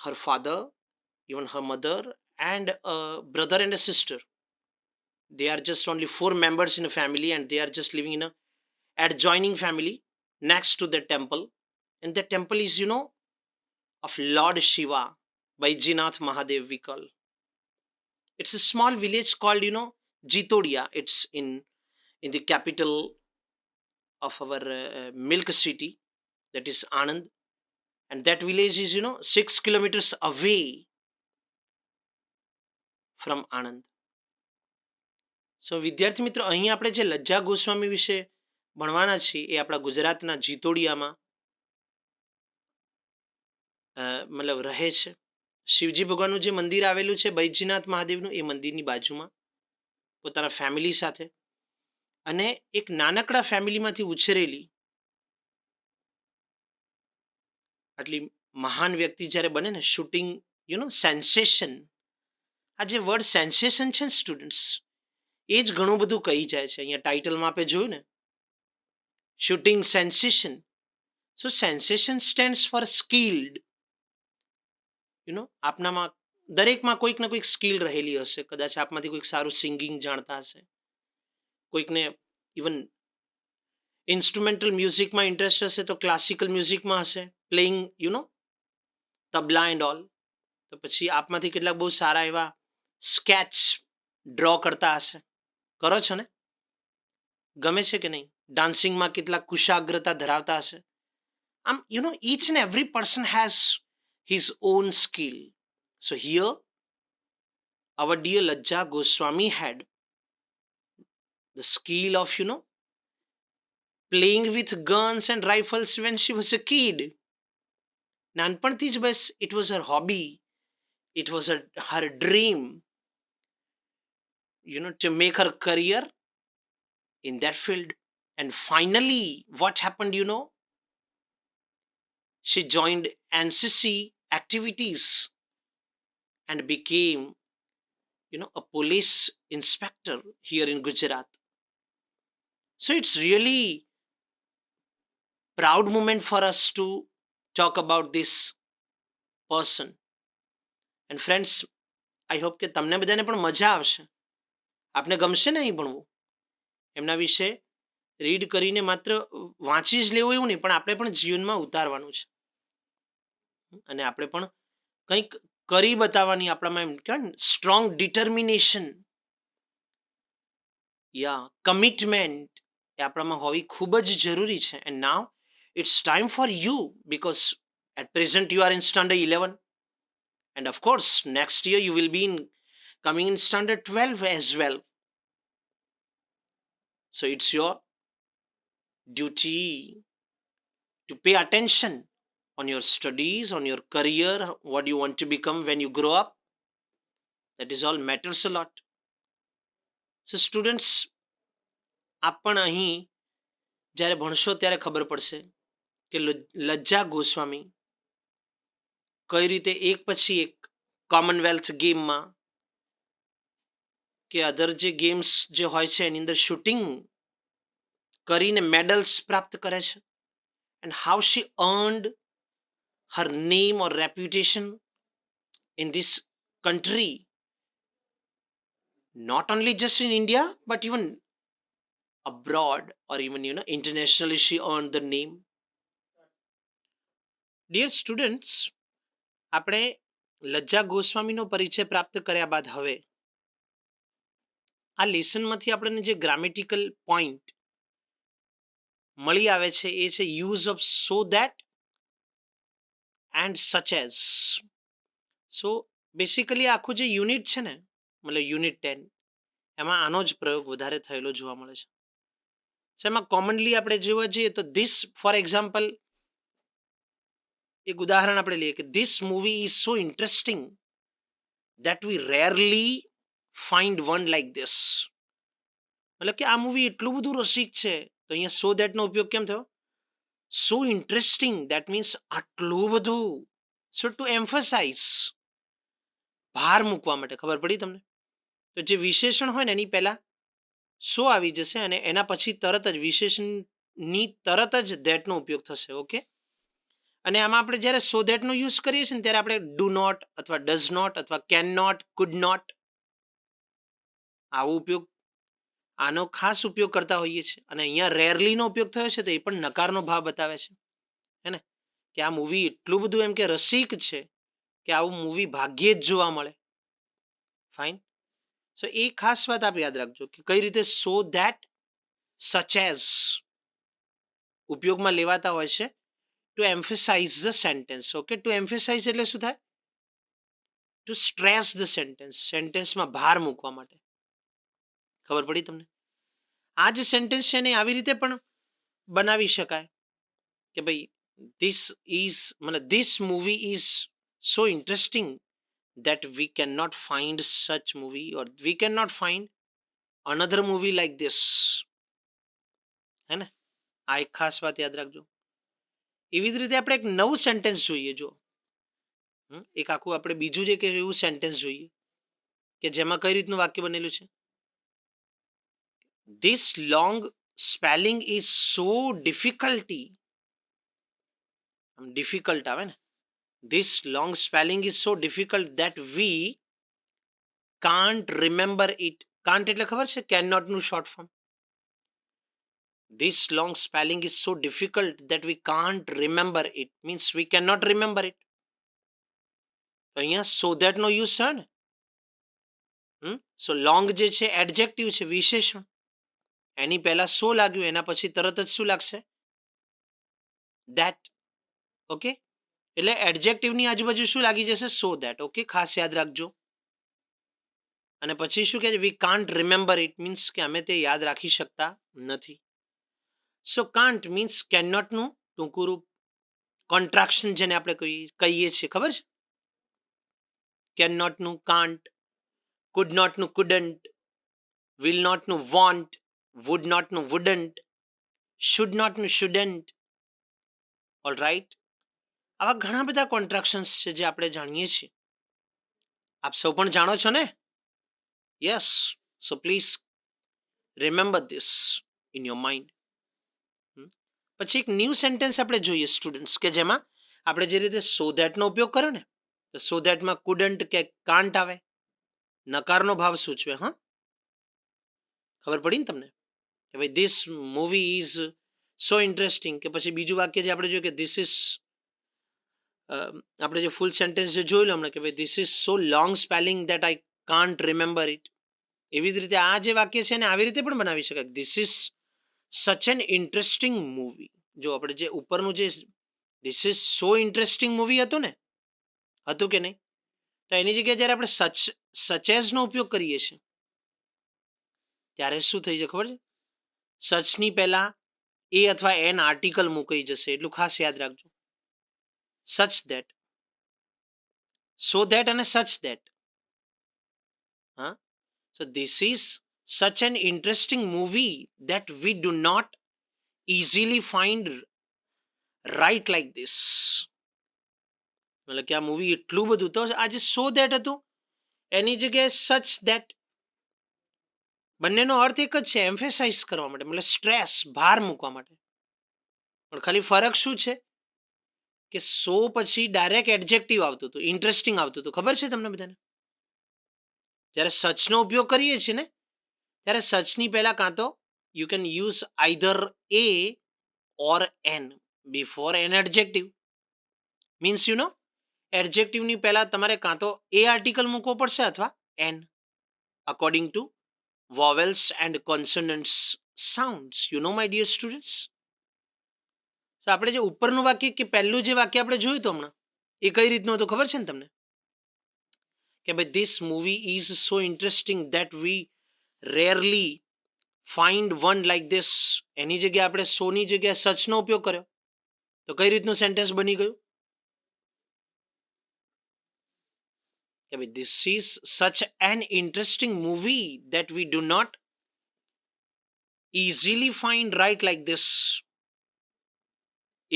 her father, even her mother, and a brother and a sister. They are just only 4 members in a family, and they are just living in a adjoining family next to the temple. And the temple is, of Lord Shiva, Baijinath Mahadev, we call. It's a small village called, Jitodia. It's in the capital of our milk city, that is Anand. And that village is, 6 kilometers away from Anand. સો વિદ્યાર્થી મિત્રો, અહીં આપણે જે લજ્જા ગોસ્વામી વિશે ભણવાના છીએ એ આપણા ગુજરાતના જીતોડિયામાં મતલબ રહે છે. શિવજી ભગવાનનું જે મંદિર આવેલું છે બૈજનાથ મહાદેવનું, એ મંદિરની બાજુમાં પોતાના ફેમિલી સાથે, અને એક નાનકડા ફેમિલીમાંથી ઉછરેલી આટલી મહાન વ્યક્તિ જ્યારે બને ને, શૂટિંગ સેન્સેશન. આ જે વર્ડ સેન્સેશન છે ને સ્ટુડન્ટ્સ, એ જ ઘણું બધું કહી જાય છે. અહીંયા ટાઇટલમાં આપણે જોયું ને, shooting sensation. So sensation stands for skilled. આપનામાં દરેકમાં કોઈક ને કોઈક સ્કિલ રહેલી હશે. કદાચ આપમાંથી કોઈક સારું સિંગિંગ જાણતા હશે, કોઈકને ઇવન ઇન્સ્ટ્રુમેન્ટલ મ્યુઝિકમાં ઇન્ટરેસ્ટ હશે તો ક્લાસિકલ મ્યુઝિકમાં હશે, પ્લેઇંગ તબલા એન્ડ ઓલ. તો પછી આપમાંથી કેટલાક બહુ સારા એવા સ્કેચ ડ્રો કરતા હશે. કરો છો ને? ગમે છે કે નહીં? ડાન્સિંગમાં કેટલાક કુશાગ્રતા ધરાવતા હશે. આમ each and every person has his own skill. So here our dear Lajja Goswami had the skill of playing with guns and rifles when she was a kid. નાનપણથી જ બસ it was her hobby, it was her dream, to make her career in that field. And finally what happened, she joined NCC activities and became a police inspector here in Gujarat. So it's really proud moment for us to talk about this person. And friends, I hope કે તમને બધાને પણ મજા આવશે, આપને ગમશે ને અહીં ભણવું. એમના વિશે રીડ કરીને માત્ર વાંચી જ લેવું એવું નહીં, પણ આપણે પણ જીવનમાં ઉતારવાનું છે, અને આપણે પણ કંઈક કરી બતાવવાની આપણામાં એમ કહેવાય ને સ્ટ્રોંગ ડિટર્મિનેશન, યા કમિટમેન્ટ, એ આપણામાં હોવી ખૂબ જ જરૂરી છે. And now it's time for you, because at present you are in standard 11, and of course next year you will be coming in standard 12 as well. So it's your duty to pay attention on your studies, on your career, what you want to become when you grow up. That is all matters a lot. So students, આપ પણ અહીં જ્યારે ભણશો ત્યારે ખબર પડશે કે લજ્જા ગોસ્વામી કઈ રીતે એક પછી એક કોમનવેલ્થ ગેમમાં કે અધર જે ગેમ્સ જે હોય છે એની અંદર શૂટિંગ કરીને મેડલ્સ પ્રાપ્ત કરે છે, and how she earned her name or reputation in this country, not only just in India but even abroad, or even internationally she earned the name. Dear students, આપણે લજ્જા ગોસ્વામીનો પરિચય પ્રાપ્ત કર્યા બાદ હવે આ લેસનમાંથી આપણને જે ગ્રામેટિકલ પોઈન્ટ મળી આવે છે એ છે use of so that and such as. So basically આખું જે યુનિટ છે ને, મતલબ યુનિટ 10, એમાં આનો જ પ્રયોગ વધારે થયેલો જોવા મળે છે. સો એમાં કોમનલી આપણે જોવા જઈએ તો ધીસ, ફોર એક્ઝામ્પલ, એક ઉદાહરણ આપણે લઈએ કે this movie is so interesting that we rarely find one like this. મતલબ કે આ મૂવી એટલું બધું રસિક છે, તો અહીંયા સો ધેટ નો ઉપયોગ કેમ થયો? સો ઇન્ટરેસ્ટિંગ, ધેટ મીન્સ આટલું બધું. સો ટુ એમ્ફસાઇઝ, ભાર મૂકવા માટે. ખબર પડી તમને? તો જે વિશેષણ હોય ને એની પહેલા સો આવી જશે અને એના પછી તરત જ વિશેષણની તરત જ ધેટ નો ઉપયોગ થશે. ઓકે. અને આમાં આપણે જ્યારે સો ધેટ નો યુઝ કરીએ છીએ ને ત્યારે આપણે ડુ નોટ અથવા ડઝ નોટ અથવા કેન નોટ, કુડ નોટ, આવો ઉપયોગ, આનો ખાસ ઉપયોગ કરતા હોઈએ છીએ. અને અહીંયા રેરલી નો ઉપયોગ થયો છે તો એ પણ નકારનો ભાવ બતાવે છે, હે ને, કે આ મૂવી એટલું બધું એમ કે રસિક છે કે આવું મૂવી ભાગ્યે જ જોવા મળે. ફાઇન. સો એ ખાસ વાત આપ યાદ રાખજો કે કઈ રીતે સો ધેટ, સચ એઝ ઉપયોગમાં લેવાતા હોય છે to emphasize the sentence. Okay. To emphasize એટલે શું થાય? ટુ સ્ટ્રેસ ધ સેન્ટેન્સ, સેન્ટેન્સમાં ભાર મૂકવા માટે. ખબર પડી તમને? આ જે સેન્ટેન્સ છે ને આવી રીતે પણ બનાવી શકાય કે ભાઈ ધીસ ઇઝ, મતલબ this movie is so interesting that we cannot find such movie or we cannot find another movie like this. હે ને? આ એક ખાસ વાત યાદ રાખજો. એવી જ રીતે આપણે એક નવું સેન્ટેન્સ જોઈએ. જો એક આખું આપણે બીજું જે કે એવું સેન્ટેન્સ જોઈએ કે જેમાં કઈ રીતનું વાક્ય બનેલું છે? This long spelling is so difficulty. Difficult આવે ને. This long spelling is so difficult that we can't remember it. Can't એટલે ખબર છે? Cannot નું short form. This long spelling is so difficult that we can't remember it. Means we cannot remember it. તો અહીંયા so that no use છે ને. સો long જે છે એડજેક્ટિવ છે, વિશેષણ. એની પહેલા સો લાગ્યું, એના પછી તરત જ શું લાગશે? ધેટ. ઓકે. એટલે એડજેક્ટિવની આજુબાજુ શું લાગી જશે? So that. ઓકે, ખાસ યાદ રાખજો. અને પછી શું કહે છે? We can't remember it, means કે અમે તે યાદ રાખી શકતા નથી. સો કાન્ટ મીન્સ કેન નોટ નું ટૂંકું રૂપ, કોન્ટ્રાક્શન જેને આપણે કહીએ છીએ, ખબર છે? કેન નોટ નું કાન્ટ, કુડ નોટ નું કુડન્ટ, વિલ નોટ નું વોન્ટ, વુડ નોટ નું વુડન્ટ, શુડ નોટ નું શુડન્ટ. All right. આવા ઘણા બધા કોન્ટ્રાક્શન્સ છે જે આપણે જાણીએ છીએ. આપ સૌ પણ જાણો છો ને? Yes. So please remember this in your mind. પછી એક ન્યૂ સેન્ટેન્સ આપણે જોઈએ સ્ટુડન્ટ્સ, કે જેમાં આપણે જે રીતે સો ધેટ નો ઉપયોગ કર્યો ને, તો સો ધેટમાં કુડન્ટ કે કાન્ટ આવે, નકારનો ભાવ સૂચવે. હા, ખબર પડી ને તમને કે ભાઈ this movie is so interesting. કે પછી બીજું વાક્ય જે આપણે જોયું કે ધીસ ઇઝ, આપણે જે ફૂલ સેન્ટેન્સ જે જોઈ લો હમણાં કે ભાઈ this is so long spelling that I can't remember it. એવી જ રીતે આ જે વાક્ય છે ને આવી રીતે પણ બનાવી શકાય. This is such an interesting movie. જો આપણે જે ઉપરનું જે this is so interesting movie હતું ને, હતું કે નહીં? તો એની જગ્યાએ જ્યારે આપણે સચેઝ નો ઉપયોગ કરીએ છીએ ત્યારે શું થઈ જાય ખબર છે? સચની પહેલા એ અથવા એન આર્ટિકલ મૂકાઈ જશે. એટલું ખાસ યાદ રાખજો. સચ ધેટ, સો ધેટ અને સચ ધેટ. હા. So this is such an interesting movie that we do not easily find right like this. મતલબ કે આ મૂવી એટલું બધું, તો આજે સો ધેટ હતું એની જગ્યાએ સચ ધેટ. બંનેનો અર્થ એક જ છે, એમ્ફેસાઇઝ કરવા માટે, મતલબ સ્ટ્રેસ, ભાર મૂકવા માટે. પણ ખાલી ફરક શું છે કે સો પછી ડાયરેક્ટ એડજેક્ટિવ આવતું હતું, ઇન્ટરેસ્ટિંગ આવતું હતું. ખબર છે તમને બધાને? જ્યારે સચનો ઉપયોગ કરીએ છીએ ને ત્યારે સચની પહેલા કાં તો you can use either a or an before an adjective. Means you know, એડજેક્ટિવની પહેલા તમારે કાં તો એ આર્ટિકલ મૂકવો પડશે અથવા an, according to vowels and consonants sounds. You know my dear students. તો આપણે જે ઉપરનું વાક્ય કે પહેલું જે વાક્ય આપણે જોયું તો હમણાં એ કઈ રીતનું હતું ખબર છે ને તમને? કે ભાઈ this movie is so interesting that we rarely find one like this. એની જગ્યાએ આપણે સોની જગ્યાએ સચનો ઉપયોગ કર્યો, તો કઈ રીતનું સેન્ટેન્સ બની ગયું? કે ભાઈ this is such an interesting movie that we do not easily find right like this.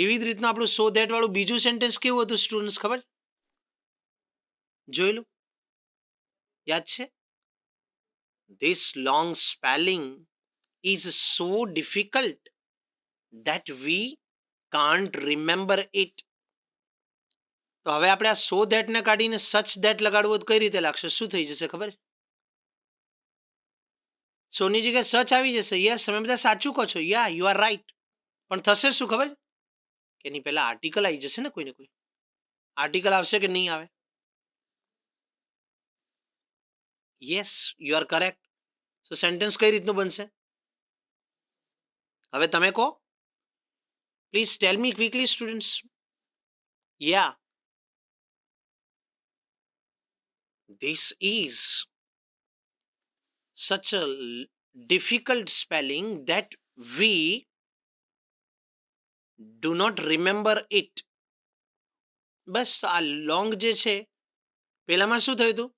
એવી જ રીતનું આપણું સો ધેટ વાળું બીજું સેન્ટેન્સ કેવું હતું સ્ટુડન્ટ્સ, ખબર? જોઈ લો, યાદ છે? This long spelling is so difficult that we can't remember it. તો હવે આપણે આ સો ધેટ ને કાઢીને સચ ધેટ લગાડવું તો કઈ રીતે લાગશે? શું થઈ જશે ખબર? સોની જગ્યાએ સચ આવી જશે. યસ, તમે બધા સાચું કહો છો. યા, યુ આર રાઈટ. પણ થશે શું ખબર? કે એની પહેલા આર્ટિકલ આવી જશે ને, કોઈ ને કોઈ આર્ટિકલ આવશે કે નહીં આવે? Yes, you are correct. So sentence કઈ રીતનું બનશે? હવે તમે કહો, please tell me quickly students. Yeah, this is such a difficult spelling that we do not remember it. બસ આ લોંગ જે છે પેલામાં શું થયું હતું?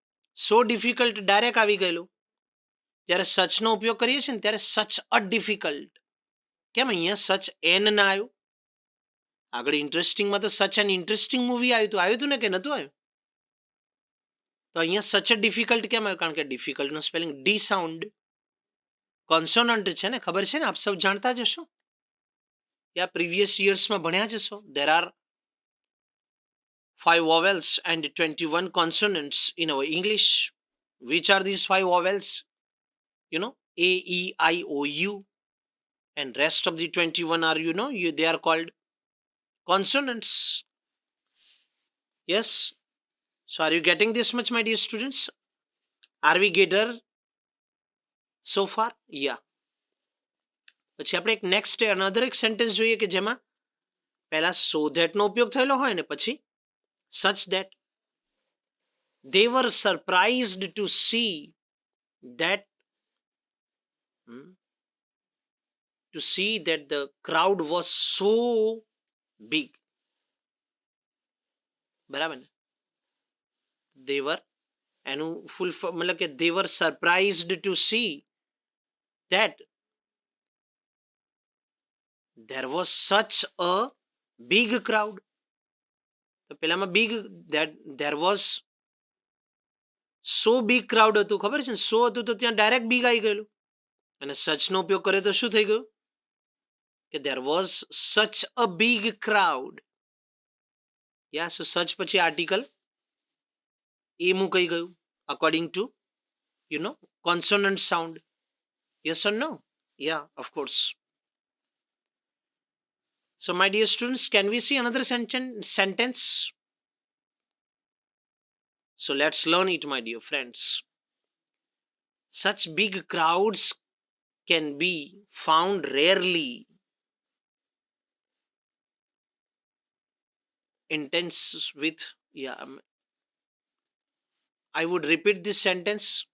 સો ડિફિકલ્ટ ડાયરેક્ટ આવી ગયેલું. જ્યારે સચનો ઉપયોગ કરીએ છીએ ને ત્યારે સચ અ ડિફિકલ્ટ. કેમ અહીંયા સચ એન ના આવ્યું? આગળ ઇન્ટરેસ્ટિંગમાં તો સચ એન ઇન્ટરેસ્ટિંગ મૂવી આવ્યું હતું ને, કે નતું આવ્યું? તો અહીંયા સચ અ ડિફિકલ્ટ કેમ આવ્યું? કારણ કે ડિફિકલ્ટનું સ્પેલિંગ ડી સાઉન્ડ કોન્સોનન્ટ છે ને, ખબર છે ને? આપ સૌ જાણતા જ હશો, યા પ્રીવિયસ યર્સમાં ભણ્યા જ હશો. There are 5 vowels and 21 consonants in our English. Which are these 5 vowels? You know, A, E, I, O, U. And rest of the 21 are, you know, they are called consonants. Yes. So are you getting this much, my dear students? Are we getter so far? Yeah. પછી આપણે એક next another એક sentence જોઈએ કે જેમાં પહેલા so that નો ઉપયોગ થયેલો હોય ને પછી such that they were surprised to see that the crowd was so big. બરાબર ને? they were એનું ફૂલ મતલબ કે they were surprised to see that there was such a big crowd. તો પેલામાં big, that there was so big crowd હતું, ખબર છે ને? સો હતું તો ત્યાં ડાયરેક્ટ big આવી ગયેલું, અને સચ નો ઉપયોગ કર્યો તો શું થઈ ગયું? કે there was such a big crowd. Yeah, so such પછી આર્ટિકલ એ મુકાઈ ગયું according to, you know, consonant sound. Yes or no? Yeah, of course. So my dear students, can we see another sentence? So let's learn it, my dear friends. Such big crowds can be found rarely. Intense with, yeah, I would repeat this sentence.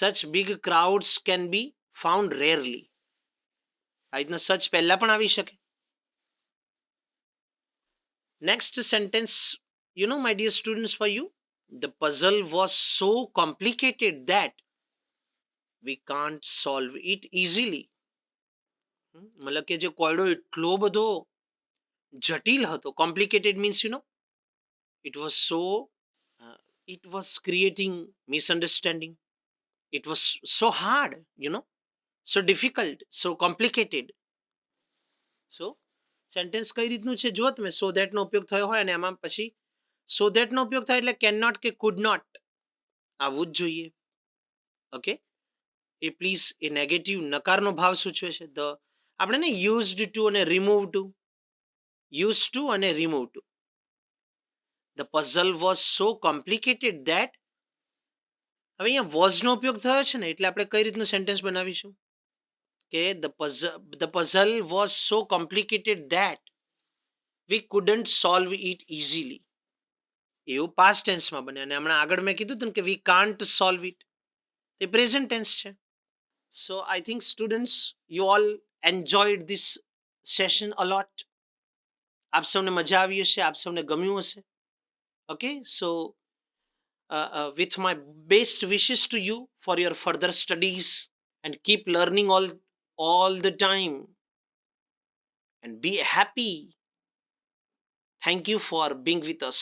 Such big crowds can be found rarely. આ રીતના સચ પહેલા પણ આવી શકે. Next sentence, you know, my dear students, for you, the puzzle was so complicated that we can't solve it easily. મતલબ કે જે કોયડો એટલો બધો જટિલ હતો. Complicated means, you know, it was so it was creating misunderstanding. It was so hard, you know, so difficult, so complicated. So sentence કઈ રીતનું છે જો તમે સો ધેટ નો ઉપયોગ થયો હોય અને એમાં પછી સો ધેટ નો ઉપયોગ થાય એટલે કેન નોટ કે કુડ નોટ આવવું જ જોઈએ. ઓકે, એ પ્લીઝ એ નેગેટિવ નકારનો ભાવ સૂચવે છે. ધ આપણે ને યુઝડ ટુ અને રિમૂવ ટુ, યુઝ ટુ અને remove to. The puzzle was so complicated that, હવે અહીંયા વોઝ નો ઉપયોગ થયો છે ને એટલે આપણે કઈ રીતનું સેન્ટેન્સ બનાવીશું કે the puzzle was so complicated that we couldn't solve it easily, એવું પાસ્ટ ટેન્સમાં બને. અને હમણાં આગળ મેં કીધું હતું ને કે વી કાન્ટ સોલ્વ ઇટ, એ પ્રેઝન્ટ ટેન્સ છે. So I think students, you all enjoyed this session a lot. આપ સૌને મજા આવી હશે, આપ સૌને ગમ્યું હશે. Okay, so with my best wishes to you for your further studies, and keep learning all the time, and be happy. Thank you for being with us.